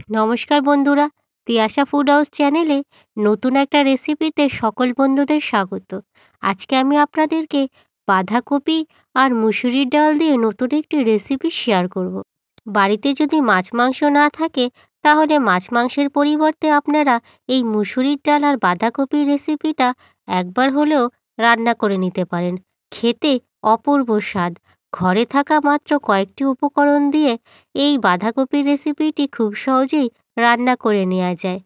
নমস্কার বন্ধুরা, Tiyasha food house চ্যানেলে নতুন একটা রেসিপিতে সকল বন্ধুদের স্বাগত। আজকে আমি আপনাদেরকে বাঁধাকপি আর মুসুরির ডাল দিয়ে নতুন একটি রেসিপি শেয়ার করব। বাড়িতে যদি মাছ মাংস না থাকে তাহলে মাছ মাংসের পরিবর্তে আপনারা এই মুসুরির ডাল আর বাঁধাকপির রেসিপিটা একবার হলেও রান্না করে নিতে পারেন। খেতে অপূর্ব স্বাদ। ঘরে থাকা মাত্র কয়েকটি উপকরণ দিয়ে এই বাঁধাকপির রেসিপিটি খুব সহজেই রান্না করে নেওয়া যায়।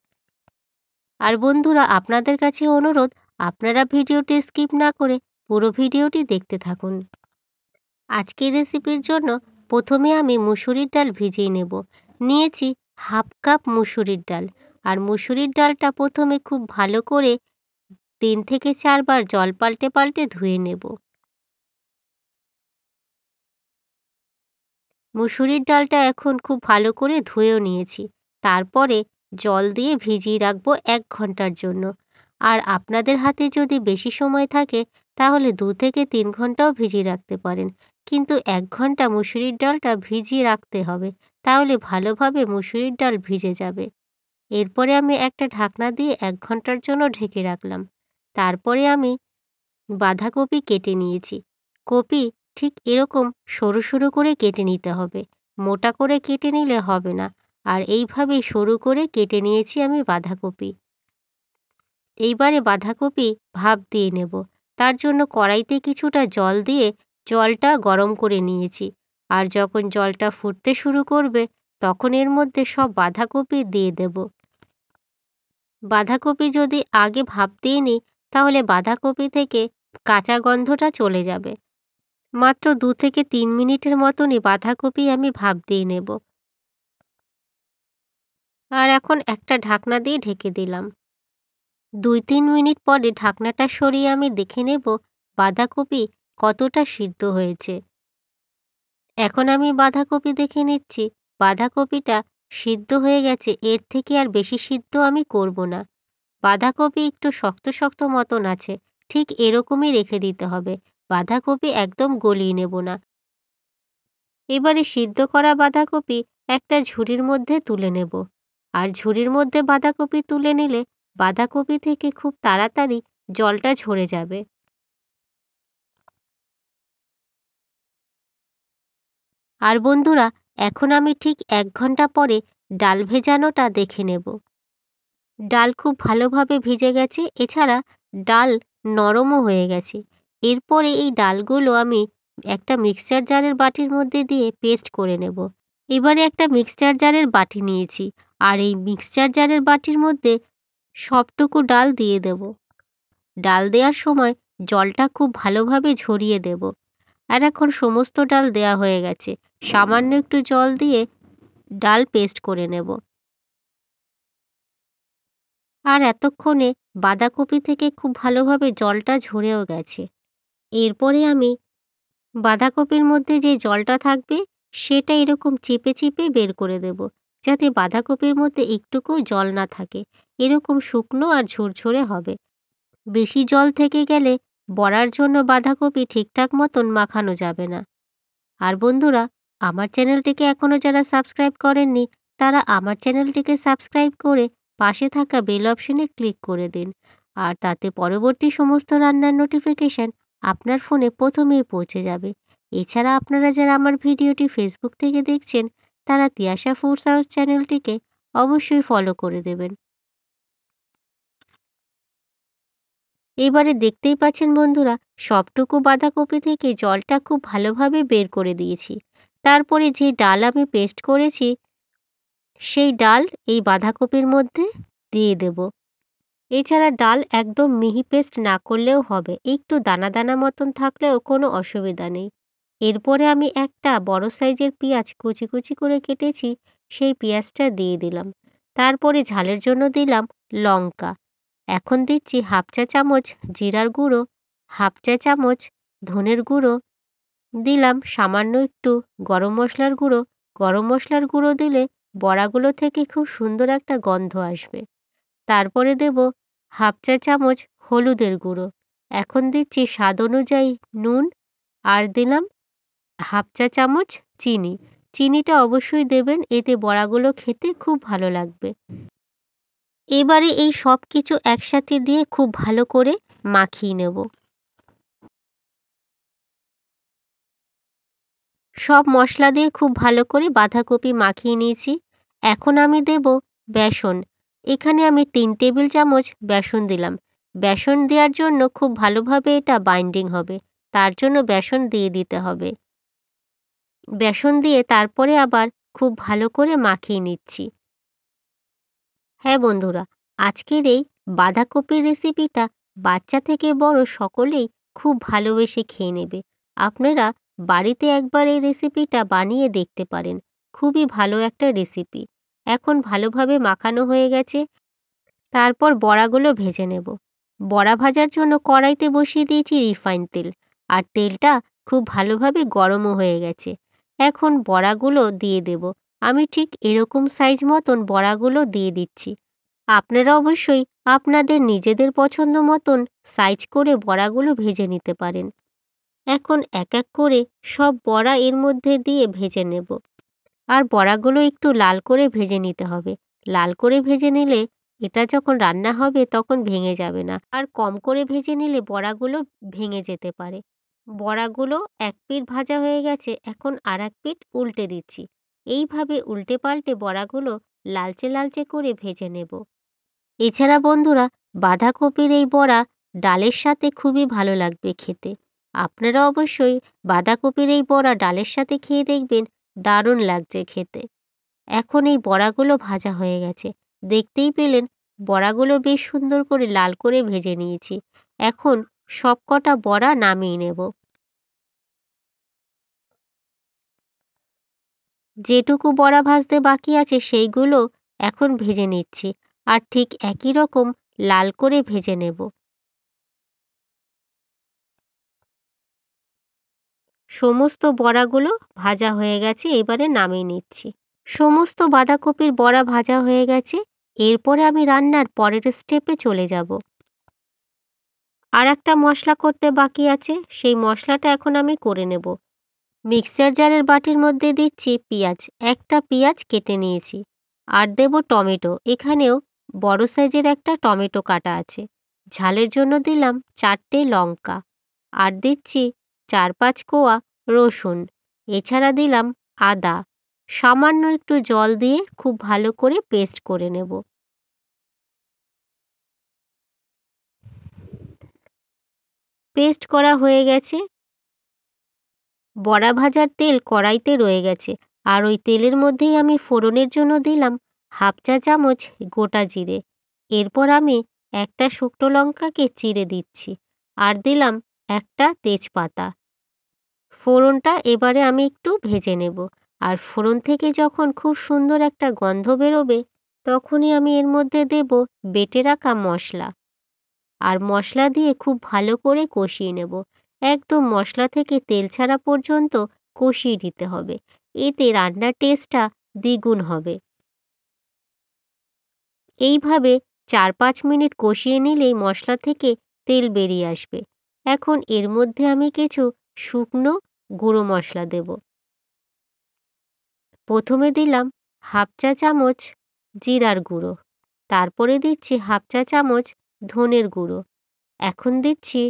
আর বন্ধুরা, আপনাদের কাছে অনুরোধ, আপনারা ভিডিওটি স্কিপ না করে পুরো ভিডিওটি দেখতে থাকুন। আজকের রেসিপির জন্য প্রথমে আমি মুসুরির ডাল ভিজিয়ে নেব। নিয়েছি হাফ কাপ মুসুরির ডাল। আর মুসুরির ডালটা প্রথমে খুব ভালো করে ৩ থেকে ৪ বার জল পাল্টে পাল্টে ধুয়ে নেব। মুসুরির ডালটা এখন খুব ভালো করে ধুয়েও নিয়েছি। তারপরে জল দিয়ে ভিজিয়ে রাখবো ১ ঘন্টার জন্য। আর আপনাদের হাতে যদি বেশি সময় থাকে তাহলে ২ থেকে ৩ ঘন্টাও ভিজিয়ে রাখতে পারেন। কিন্তু ১ ঘন্টা মুসুরির ডালটা ভিজিয়ে রাখতে হবে, তাহলে ভালোভাবে মুসুরির ডাল ভিজে যাবে। এরপরে আমি একটা ঢাকনা দিয়ে ১ ঘন্টার জন্য ঢেকে রাখলাম। তারপরে আমি বাঁধাকপি কেটে নিয়েছি। কপি ঠিক এরকম সরু সরু করে কেটে নিতে হবে, মোটা করে কেটে নিলে হবে না। আর এইভাবেই সরু করে কেটে নিয়েছি আমি বাঁধাকপি। এইবারে বাঁধাকপি ভাপ দিয়ে নেব। তার জন্য কড়াইতে কিছুটা জল দিয়ে জলটা গরম করে নিয়েছি। আর যখন জলটা ফুটতে শুরু করবে তখন এর মধ্যে সব বাঁধাকপি দিয়ে দেব। বাঁধাকপি যদি আগে ভাপ দিয়ে নিই তাহলে বাঁধাকপি থেকে কাঁচা গন্ধটা চলে যাবে। মাত্র ২ থেকে ৩ মিনিটের মতনই বাঁধাকপি আমি ভাপ দিয়ে নেব। আর এখন একটা ঢাকনা দিয়ে ঢেকে দিলাম। ২-৩ মিনিট পরে ঢাকনাটা সরিয়ে আমি দেখে নেব বাঁধাকপি কতটা সিদ্ধ হয়েছে। এখন আমি বাঁধাকপি দেখে নিচ্ছি, বাঁধাকপিটা সিদ্ধ হয়ে গেছে। এর থেকে আর বেশি সিদ্ধ আমি করব না। বাঁধাকপি একটু শক্ত শক্ত মতন আছে, ঠিক এরকমই রেখে দিতে হবে। বাঁধাকপি একদম গলিয়ে নেব না। এবারে সিদ্ধ করা বাঁধাকপি একটা ঝুড়ির মধ্যে তুলে নেব। আর ঝুড়ির মধ্যে বাঁধাকপি তুলে নিলে বাঁধাকপি থেকে খুব তাড়াতাড়ি জলটা ঝরে যাবে। আর বন্ধুরা, এখন আমি ঠিক ১ ঘন্টা পরে ডাল ভেজানোটা দেখে নেব। ডাল খুব ভালোভাবে ভিজে গেছে, এছাড়া ডাল নরমও হয়ে গেছে। এরপরে এই ডালগুলো আমি একটা মিক্সচার জারের বাটির মধ্যে দিয়ে পেস্ট করে নেব। এবারে একটা মিক্সচার জারের বাটি নিয়েছি। আর এই মিক্সচার জারের বাটির মধ্যে সবটুকু ডাল দিয়ে দেব। ডাল দেওয়ার সময় জলটা খুব ভালোভাবে ঝরিয়ে দেব। আর এখন সমস্ত ডাল দেয়া হয়ে গেছে। সামান্য একটু জল দিয়ে ডাল পেস্ট করে নেব। আর এতক্ষণে বাঁধাকপি থেকে খুব ভালোভাবে জলটা ঝরেও গেছে। এরপরে আমি বাঁধাকপির মধ্যে যে জলটা থাকবে সেটা এরকম চিপে চিপে বের করে দেব, যাতে বাঁধাকপির মধ্যে একটুকুও জল না থাকে। এরকম শুকনো আর ঝরঝরে হবে। বেশি জল থেকে গেলে বড়ার জন্য বাঁধাকপি ঠিকঠাক মতন মাখানো যাবে না। আর বন্ধুরা, আমার চ্যানেলটিকে এখনও যারা সাবস্ক্রাইব করেননি তারা আমার চ্যানেলটিকে সাবস্ক্রাইব করে পাশে থাকা বেল অপশনে ক্লিক করে দিন। আর তাতে পরবর্তী সমস্ত রান্নার নোটিফিকেশান আপনার ফোনে প্রথমেই পৌঁছে যাবে। এছাড়া আপনারা যারা আমার ভিডিওটি ফেসবুক থেকে দেখছেন তারা তিয়াশা ফুডস হাউস চ্যানেলটিকে অবশ্যই ফলো করে দেবেন। এবারে দেখতেই পাচ্ছেন বন্ধুরা, সবটুকু বাঁধাকপি থেকে জলটা খুব ভালোভাবে বের করে দিয়েছি। তারপরে যে ডাল আমি পেস্ট করেছি সেই ডাল এই বাঁধাকপির মধ্যে দিয়ে দেব। এছাড়া ডাল একদম মিহি পেস্ট না করলেও হবে, একটু দানা দানা মতন থাকলেও কোনো অসুবিধা নেই। এরপরে আমি একটা বড় সাইজের পেঁয়াজ কুচি কুচি করে কেটেছি, সেই পেঁয়াজটা দিয়ে দিলাম। তারপরে ঝালের জন্য দিলাম লঙ্কা। এখন দিচ্ছি হাফ চা চামচ জিরার গুঁড়ো, হাফ চা চামচ ধনের গুঁড়ো, দিলাম সামান্য একটু গরম মশলার গুঁড়ো। গরম মশলার গুঁড়ো দিলে বড়াগুলো থেকে খুব সুন্দর একটা গন্ধ আসবে। তারপরে দেব হাফ চা চামচ হলুদের গুঁড়ো। এখন দিচ্ছি স্বাদ অনুযায়ী নুন। আর দিলাম হাফ চা চামচ চিনি। চিনিটা অবশ্যই দেবেন, এতে বড়াগুলো খেতে খুব ভালো লাগবে। এবারে এই সব কিছু একসাথে দিয়ে খুব ভালো করে মাখিয়ে নেব। সব মশলা দিয়ে খুব ভালো করে বাঁধাকপি মাখিয়ে নিয়েছি। এখন আমি দেব বেসন। এখানে আমি ৩ টেবিল চামচ বেসন দিলাম। বেসন দেওয়ার জন্য খুব ভালোভাবে এটা বাইন্ডিং হবে। তার জন্য বেসন দিয়ে দিতে হবে। বেসন দিয়ে তারপরে আবার খুব ভালো করে মাখিয়ে নিচ্ছি। হ্যাঁ বন্ধুরা, আজকের এই বাঁধাকপির রেসিপিটা বাচ্চা থেকে বড় সকলেই খুব ভালোবেসে খেয়ে নেবে। আপনারা বাড়িতে একবার এই রেসিপিটা বানিয়ে দেখতে পারেন। খুবই ভালো একটা রেসিপি। এখন ভালোভাবে মাখানো হয়ে গেছে। তারপর বড়াগুলো ভেজে নেব। বড়া ভাজার জন্য কড়াইতে বসিয়ে দিয়েছি রিফাইন তেল। আর তেলটা খুব ভালোভাবে গরমও হয়ে গেছে। এখন বড়াগুলো দিয়ে দেব। আমি ঠিক এরকম সাইজ মতন বড়াগুলো দিয়ে দিচ্ছি। আপনারা অবশ্যই আপনাদের নিজেদের পছন্দ মতন সাইজ করে বড়াগুলো ভেজে নিতে পারেন। এখন এক এক করে সব বড়া এর মধ্যে দিয়ে ভেজে নেব। আর বড়াগুলো একটু লাল করে ভেজে নিতে হবে। লাল করে ভেজে নিলে এটা যখন রান্না হবে তখন ভেঙে যাবে না। আর কম করে ভেজে নিলে বড়াগুলো ভেঙে যেতে পারে। বড়াগুলো এক পিঠ ভাজা হয়ে গেছে, এখন আরেক পিঠ উল্টে দিচ্ছি। এইভাবে উল্টে পাল্টে বড়াগুলো লালচে লালচে করে ভেজে নেব। এছাড়া বন্ধুরা, বাঁধাকপির এই বড়া ডালের সাথে খুবই ভালো লাগবে খেতে। আপনারা অবশ্যই বাঁধাকপির এই বড়া ডালের সাথে খেয়ে দেখবেন, দারুণ লাগছে খেতে। এখন এই বড়াগুলো ভাজা হয়ে গেছে। দেখতেই পেলেন বড়াগুলো বেশ সুন্দর করে লাল করে ভেজে নিয়েছি। এখন সবকটা বড়া নামিয়ে নেব। যেটুকু বড়া ভাজতে বাকি আছে সেইগুলো এখন ভেজে নিচ্ছি। আর ঠিক একই রকম লাল করে ভেজে নেব। সমস্ত বড়াগুলো ভাজা হয়ে গেছে, এবারে নামিয়ে নিচ্ছি। সমস্ত বাঁধাকপির বড়া ভাজা হয়ে গেছে। এরপরে আমি রান্নার পরের স্টেপে চলে যাব। আর একটা মশলা করতে বাকি আছে, সেই মশলাটা এখন আমি করে নেব। মিক্সচার জারের বাটির মধ্যে দিচ্ছি পেঁয়াজ। একটা পেঁয়াজ কেটে নিয়েছি। আর দেব টমেটো। এখানেও বড় সাইজের একটা টমেটো কাটা আছে। ঝালের জন্য দিলাম 4টে লঙ্কা। আর দিচ্ছি 4-5 কোয়া রসুন। এছাড়া দিলাম আদা। সামান্য একটু জল দিয়ে খুব ভালো করে পেস্ট করে নেব। পেস্ট করা হয়ে গেছে। বড়া ভাজার তেল কড়াইতে রয়ে গেছে। আর ওই তেলের মধ্যেই আমি ফোড়নের জন্য দিলাম হাফ চা চামচ গোটা জিরে। এরপর আমি একটা শুকনো লঙ্কাকে চিড়ে দিচ্ছি। আর দিলাম একটা তেজপাতা। ফোড়নটা এবারে আমি একটু ভেজে নেব। আর ফোড়ন থেকে যখন খুব সুন্দর একটা গন্ধ বেরোবে, তখনই আমি এর মধ্যে দেব বেটে রাখা মশলা। আর মশলা দিয়ে খুব ভালো করে কষিয়ে নেব। একদম মশলা থেকে তেল ছাড়া পর্যন্ত কষিয়ে নিতে হবে। এতে রান্নার টেস্টটা দ্বিগুণ হবে। এইভাবে ৪-৫ মিনিট কষিয়ে নিলেই মশলা থেকে তেল বেরিয়ে আসবে। এখন এর মধ্যে আমি কিছু শুকনো গুঁড়ো মশলা দেব। প্রথমে দিলাম হাফ চা চামচ জিরার গুঁড়ো। তারপরে দিচ্ছি হাফ চা চামচ ধনের গুঁড়ো। এখন দিচ্ছি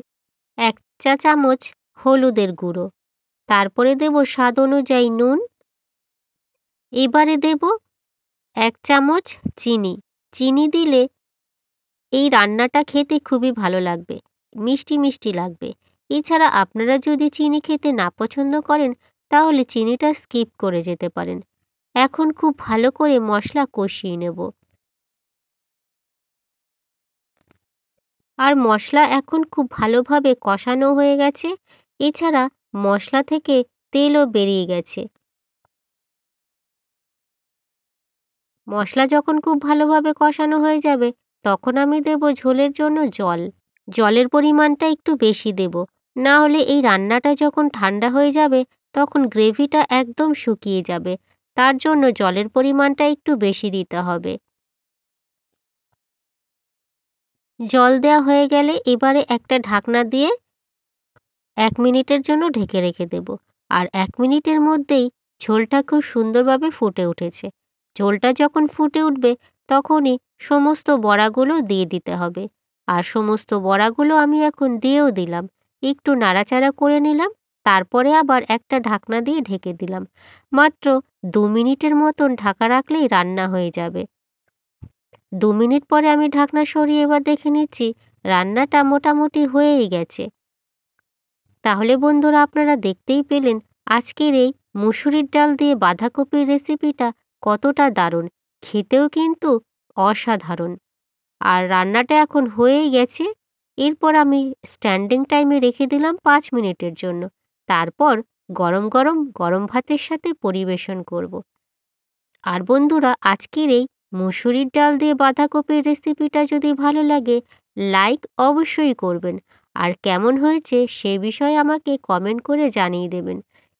১ চা চামচ হলুদের গুঁড়ো। তারপরে দেব স্বাদ অনুযায়ী নুন। এবারে দেব ১ চামচ চিনি। চিনি দিলে এই রান্নাটা খেতে খুবই ভালো লাগবে। মিষ্টি মিষ্টি লাগবে। এছাড়া আপনারা যদি চিনি খেতে না পছন্দ করেন, তাহলে চিনিটা স্কিপ করে যেতে পারেন। এখন খুব ভালো করে মশলা কষিয়ে নেব। আর মশলা এখন খুব ভালোভাবে কষানো হয়ে গেছে। এছাড়া মশলা থেকে তেলও বেরিয়ে গেছে। মশলা যখন খুব ভালোভাবে কষানো হয়ে যাবে, তখন আমি দেব ঝোলের জন্য জল। জলের পরিমাণটা একটু বেশি দেব। না হলে এই রান্নাটা যখন ঠান্ডা হয়ে যাবে, তখন গ্রেভিটা একদম শুকিয়ে যাবে। তার জন্য জলের পরিমাণটা একটু বেশি দিতে হবে। জল দেওয়া হয়ে গেলে এবারে একটা ঢাকনা দিয়ে ১ মিনিটের জন্য ঢেকে রেখে দেব। আর ১ মিনিটের মধ্যেই ঝোলটা খুব সুন্দরভাবে ফুটে উঠেছে। ঝোলটা যখন ফুটে উঠবে তখনই সমস্ত বড়াগুলো দিয়ে দিতে হবে। আর সমস্ত বড়াগুলো আমি এখন দিয়েও দিলাম। একটু নাড়াচাড়া করে নিলাম। তারপরে আবার একটা ঢাকনা দিয়ে ঢেকে দিলাম। মাত্র ২ মিনিটের মতন ঢাকা রাখলেই রান্না হয়ে যাবে। ২ মিনিট পরে আমি ঢাকনা সরিয়ে এবার দেখে নিচ্ছি রান্নাটা মোটামুটি হয়েই গেছে। তাহলে বন্ধুরা আপনারা দেখতেই পেলেন আজকের এই মুসুরির ডাল দিয়ে বাঁধাকপির রেসিপিটা কতটা দারুণ, খেতেও কিন্তু অসাধারণ। আর রান্নাটা এখন হয়েই গেছে। এরপর আমি স্ট্যান্ডিং টাইমে রেখে দিলাম ৫ মিনিটের জন্য। তারপর গরম গরম গরম ভাতের সাথে পরিবেশন করব। আর বন্ধুরা আজকের এই মুসুরির ডাল দিয়ে বাঁধাকপির রেসিপিটা যদি ভালো লাগে লাইক অবশ্যই করবেন। আর কেমন হয়েছে সে বিষয়ে আমাকে কমেন্ট করে জানিয়ে দেবেন।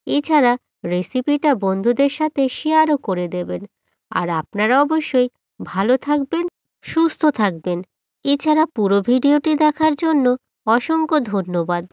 এছাড়া রেসিপিটা বন্ধুদের সাথে শেয়ারও করে দেবেন। আর আপনারা অবশ্যই ভালো থাকবেন, সুস্থ থাকবেন। এছাড়া পুরো ভিডিওটি দেখার জন্য অসংখ্য ধন্যবাদ।